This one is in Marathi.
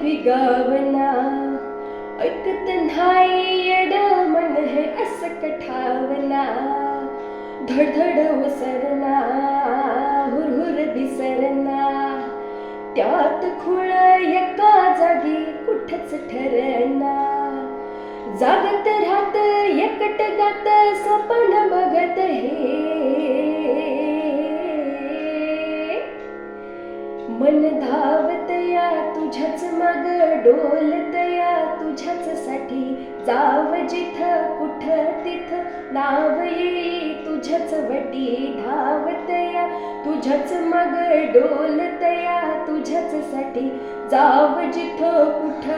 भिगावना, ऐकत नाही येड मन हे असं कठावना. धडधड ओसरना, हुरहुर दिसरना, त्यात खुळ एका जागी कुठच ठरना. जागत राहत एकट गात स्वप्न बघत हे, मन धावतया तुझ्याच माग, डोलतया तुझ्याच साठी. जाव जिथ कुठ तिथ नाव येई तुझ्याच वटी. धावतया तुझ्याच माग, डोलतया तुझ्याच साठी. जाव जिथ कुठ